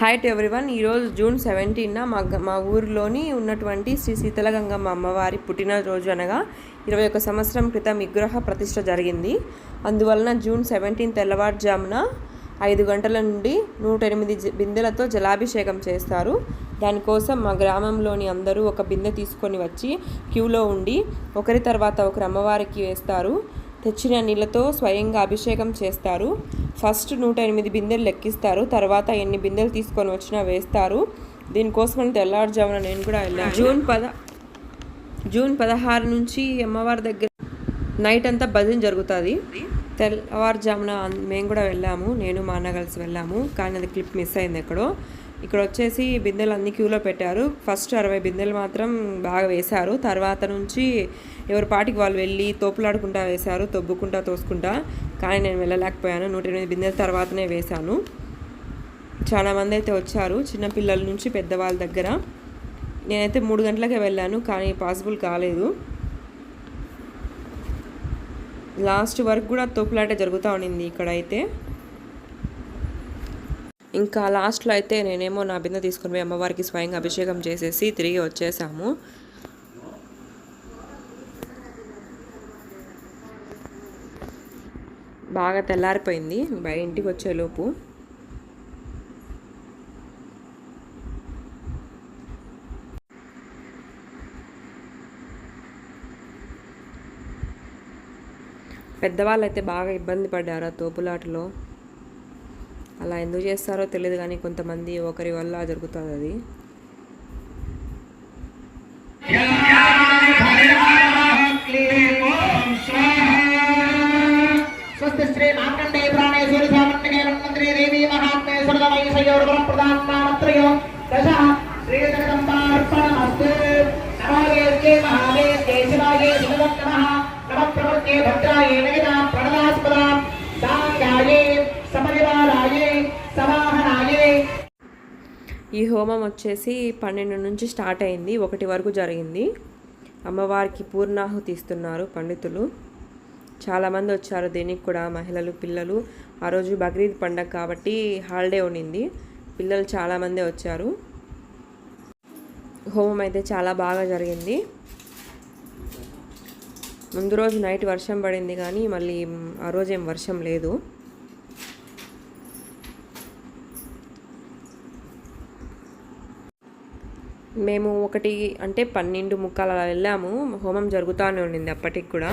Hi to everyone. ఈరోజు June 17న మా ఊరిలోని ఉన్నటువంటి శ్రీ శీతలగంగమ్మ అమ్మవారి పుట్టినరోజు అనగా 21 సంవత్సరం క్రితం విగ్రహ ప్రతిష్ఠ జరిగింది. అందువలన జూన్ 17 తెల్లవారుజామున 5 గంటల నుండి 108 బిందెలతో జలాభిషేకం చేస్తారు. దానికోసం మా గ్రామంలోని అందరూ ఒక బిందె తీసుకొని వచ్చి క్యూలో ఉండి ఒకరి తర్వాత ఒకరు అమ్మవారికి వేస్తారు. తెచ్చిన నీళ్ళతో స్వయంగా అభిషేకం చేస్తారు. ఫస్ట్ 108 బిందెలు లెక్కిస్తారు. తర్వాత ఎన్ని బిందెలు తీసుకొని వచ్చినా వేస్తారు. దీనికోసం తెల్లారుజామున నేను కూడా వెళ్ళాను. జూన్ 16 నుంచి అమ్మవారి దగ్గర నైట్ అంతా భజన జరుగుతుంది. తెల్లవారుజామున మేము కూడా వెళ్ళాము. నేను మా అన్న కలిసి వెళ్ళాము. కానీ అది క్లిప్ మిస్ అయింది ఎక్కడో. ఇక్కడ వచ్చేసి బిందెలు అన్ని క్యూలో పెట్టారు. ఫస్ట్ 60 బిందెలు మాత్రం బాగా వేశారు. తర్వాత నుంచి ఎవరి పాటికి వాళ్ళు వెళ్ళి తోపులాడుకుంటా వేశారు, తొబ్బుకుంటా తోసుకుంటా. కానీ నేను వెళ్ళలేకపోయాను. 108 బిందెల తర్వాతనే వేశాను. చాలామంది అయితే వచ్చారు, చిన్నపిల్లల నుంచి పెద్దవాళ్ళ దగ్గర. నేనైతే 3 గంటలకే వెళ్ళాను, కానీ పాసిబుల్ కాలేదు. లాస్ట్ వరకు కూడా తోపులాట జరుగుతూ ఉండింది ఇక్కడైతే. ఇంకా లాస్ట్లో అయితే నేనేమో నా బిందె తీసుకుని పోయి అమ్మవారికి స్వయంగా అభిషేకం చేసేసి తిరిగి వచ్చేసాము. బాగా తెల్లారిపోయింది ఇంటికి వచ్చేలోపు. పెద్దవాళ్ళు అయితే బాగా ఇబ్బంది పడ్డారు ఆ తోపులాటలో. అలా ఎందుకు చేస్తారో తెలియదు, కానీ కొంతమంది ఒకరి వల్ల జరుగుతుంది అది. ఈ హోమం వచ్చేసి 12 నుంచి స్టార్ట్ అయింది, 1 వరకు జరిగింది. అమ్మవారికి పూర్ణాహుతి ఇస్తున్నారు పండితులు. చాలామంది వచ్చారు దీనికి కూడా, మహిళలు, పిల్లలు. ఆ రోజు బక్రీద్ పండగ కాబట్టి హాలిడే ఉండింది. పిల్లలు చాలామంది వచ్చారు. హోమం అయితే చాలా బాగా జరిగింది. ముందు రోజు నైట్ వర్షం పడింది, కానీ మళ్ళీ ఆ రోజు ఏం వర్షం లేదు. మేము 12:45 అలా వెళ్ళాము. హోమం జరుగుతూనే ఉండింది అప్పటికి కూడా.